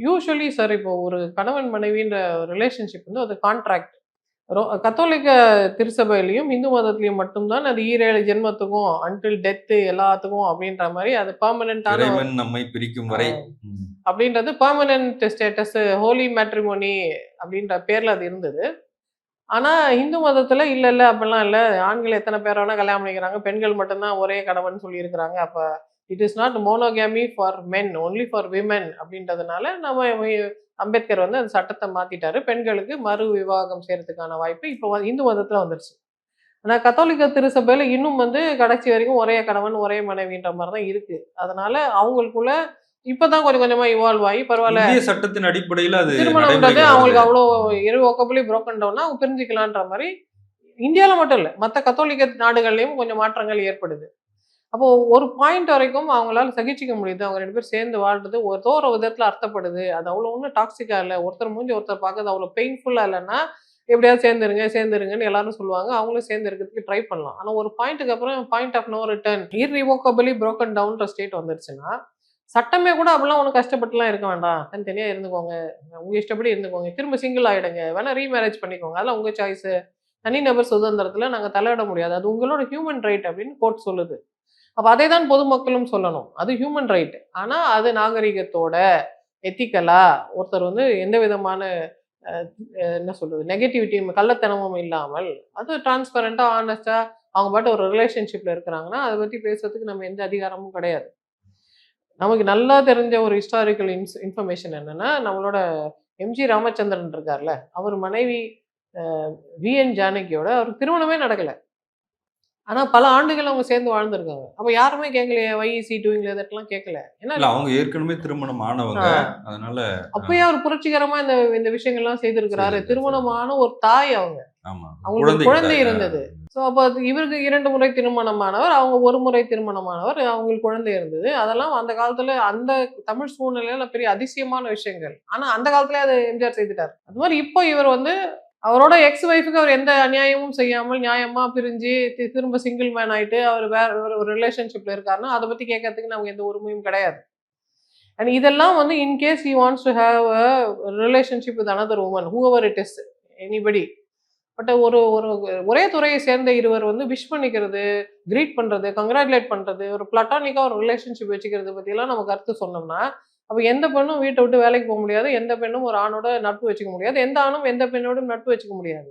Usually sir இப்போ ஒரு கணவன் மனைவின்ற ரிலேஷன்ஷிப் வந்து அது கான்ட்ராக்ட். கத்தோலிக்க திருச்சபையிலயும், இந்து மதத்திலயும் மட்டும் தான் அது ஈரேழு ஜென்மத்துக்கும் அன்டில் டெத் எல்லாத்துக்கும் அப்படின்ற மாரி அது பெர்மனன்ட்டான இறைவன் நம்மை பிரிக்கும் வரை. அப்படின்றது பெர்மனன்ட் ஸ்டேட்டஸ் ஹோலி மேட்ரிமோனி அப்படின்ற பேர்ல அது இருந்தது. ஆனா இந்து மதத்துல இல்ல அப்படிலாம் இல்ல. ஆண்கள் எத்தனை பேர் வேணா கல்யாணம் பண்ணிக்கிறாங்க. பெண்கள் மட்டும் தான் ஒரே கணவன் சொல்லியிருக்கிறாங்க. அப்ப it is not monogamy for men only for women அப்படின்றதுனால நம்ம அம்பேத்கர் வந்து அந்த சட்டத்தை மாத்திட்டாரு. பெண்களுக்கு மறு விவாகம் செய்யறதுக்கான வாய்ப்பு இப்போ இந்து மதத்துல வந்துருச்சு. ஆனா கத்தோலிக்க திருச்சபையில இன்னும் வந்து கடைசி வரைக்கும் ஒரே கணவன், ஒரே மனைவின்ற மாரி தான் இருக்கு. அதனால அவங்களுக்குள்ள இப்பதான் கொஞ்சம் கொஞ்சமா இவால்வ் ஆகி பரவால்ல. இந்திய சட்டத்தின் அடிப்படையில அது திருமணம்ன்றது அவங்களுக்கு அவ்வளோ இர்ரிவோக்கபிளி புரோக்கன் டவுன்னா அவங்க பிரிஞ்சுக்கலான்ற மாரி இந்தியால மட்டும் இல்ல. மத்த கத்தோலிக்க நாடுகள்லயும் கொஞ்சம் மாற்றங்கள் ஏற்படுது. அப்போ ஒரு பாயிண்ட் வரைக்கும் அவங்களால சகிச்சுக்க முடியுது. அவங்க 2 பேரும் சேர்ந்து வாழ்றது ஏதோ ஒரு விதத்துல அர்த்தப்படுது. அது அவ்வளோ ஒண்ணும் டாக்ஸிக்கா இல்ல. ஒருத்தர் மூஞ்சி ஒருத்தர் பார்க்கறது அவ்வளோ பெயின்ஃபுல்லா இல்லன்னா, எப்படியாவது சேர்ந்துருங்க, சேர்ந்துருங்கன்னு எல்லாரும் சொல்லுவாங்க. அவங்களும் சேர்ந்து இருக்கிறதுக்கு ட்ரை பண்ணலாம். ஆனா ஒரு பாயிண்ட்க்கு அப்புறம் point of no return irrevocably broken டவுன்ற ஸ்டேட் வந்துருச்சுன்னா, சட்டமே கூட அப்படிலாம் ஒண்ணும் கஷ்டப்பட்டுலாம் இருக்க வேண்டாம். தனித்தனியா இருந்துக்கோங்க. உங்க இஷ்டப்படி இருந்துக்கோங்க. திரும்ப சிங்கிள் ஆயிடுங்க. வேணா ரீமேரேஜ் பண்ணிக்கோங்க. அதெல்லாம் உங்க சாய்ஸு. தனிநபர் சுதந்திரத்துல நாங்க தலையிட முடியாது. அது உங்களோட ஹியூமன் ரைட் அப்படின்னு கோர்ட் சொல்லுது. அப்ப அதை தான் பொதுமக்களும் சொல்லணும். அது ஹியூமன் ரைட். ஆனா அது நாகரிகத்தோட, எத்திக்கலா ஒருத்தர் வந்து எந்த விதமான அ என்ன சொல்றது? நெகட்டிவிட்டியும், கள்ளத்தனமும் இல்லாமல், அது டிரான்ஸ்பரன்ட்டா, ஹானஸ்ட்டா அவங்க பாட்டு ஒரு ரிலேஷன்ஷிப்ல இருக்கிறாங்கன்னா, அத பத்தி பேசுறதுக்கு நம்ம எந்த அதிகாரமும் கிடையாது. நமக்கு நல்லா தெரிஞ்ச ஒரு ஹிஸ்டாரிக்கல் இன்ஃபர்மேஷன் என்னன்னா, நம்மளோட எம்ஜி ராமச்சந்திரன் இருக்கார்ல, அவர் மனைவி அ விஎன் ஜானகியோட அவருக்கு திருமணமே நடக்கல. ஆனா பல ஆண்டுகள் அவங்க சேர்ந்து வாழ்ந்திருக்காங்க. அப்ப யாருமே கேட்கலையே, why is he doing like தட்லாம் கேட்கல. ஏன்னா இல்ல அவங்க ஏற்கனவே திருமணம் ஆனவங்க. ஆ அதனால அப்பயே அவர் புரட்சிகரமா இந்த இந்த விஷயங்கள்லாம் செய்திருக்கிறாரு. சரி. திருமணமான ஒரு தாய் அவங்க. ஆமா. அவங்களுக்கு ஒரு குழந்தைக்கு குழந்தை தாய். இருந்தது. ஸோ அப்ப அது இவருக்கு 2 முறை திருமணமானவர். அவங்க 1 முறை திருமணமானவர். அவங்களுக்கு குழந்தை இருந்தது. அதெல்லாம் அந்த காலத்துல அந்த தமிழ் சூழ்நிலையில பெரிய அதிசயமான விஷயங்கள். ஆனா அந்த காலத்திலேயே அத எம்ஜிஆர் செய்துட்டார். அது மாரி இப்போ இவர் வந்து அவரோட எக்ஸ் ஒய்ஃப்க்கு அவர் எந்த அநியாயமும் செய்யாமல் நியாயமா பிரிஞ்சு திரும்ப சிங்கிள் மேன் ஆயிட்டு அவர் வேற ஒரு ரிலேஷன்ஷிப்ல இருக்காருன்னா, அத பத்தி கேட்கறதுக்கு நமக்கு எந்த உரிமையும் கிடையாது. அண்ட் இதெல்லாம் வந்து in case he wants to have a relationship with another woman whoever it is anybody. But ஒரு ஒரு ஒரே துறையை சேர்ந்த இருவர் வந்து விஷ் பண்ணிக்கிறது, கிரீட் பண்றது, கங்கிராச்சுலேட் பண்றது, ஒரு பிளாட்டானிக்கா ஒரு ரிலேஷன்ஷிப் வச்சுக்கிறது பத்திலாம் நம்ம கருத்து சொன்னோம்னா, அப்ப எந்த பெண்ணும் வீட்ட விட்டு வேலைக்கு போ முடியாது. எந்த பெண்ணும் ஒரு ஆணோட நட்பு வச்சுக்க முடியாது. எந்த ஆணும் எந்த பெண்ணோடும் நட்பு வச்சுக்க முடியாது.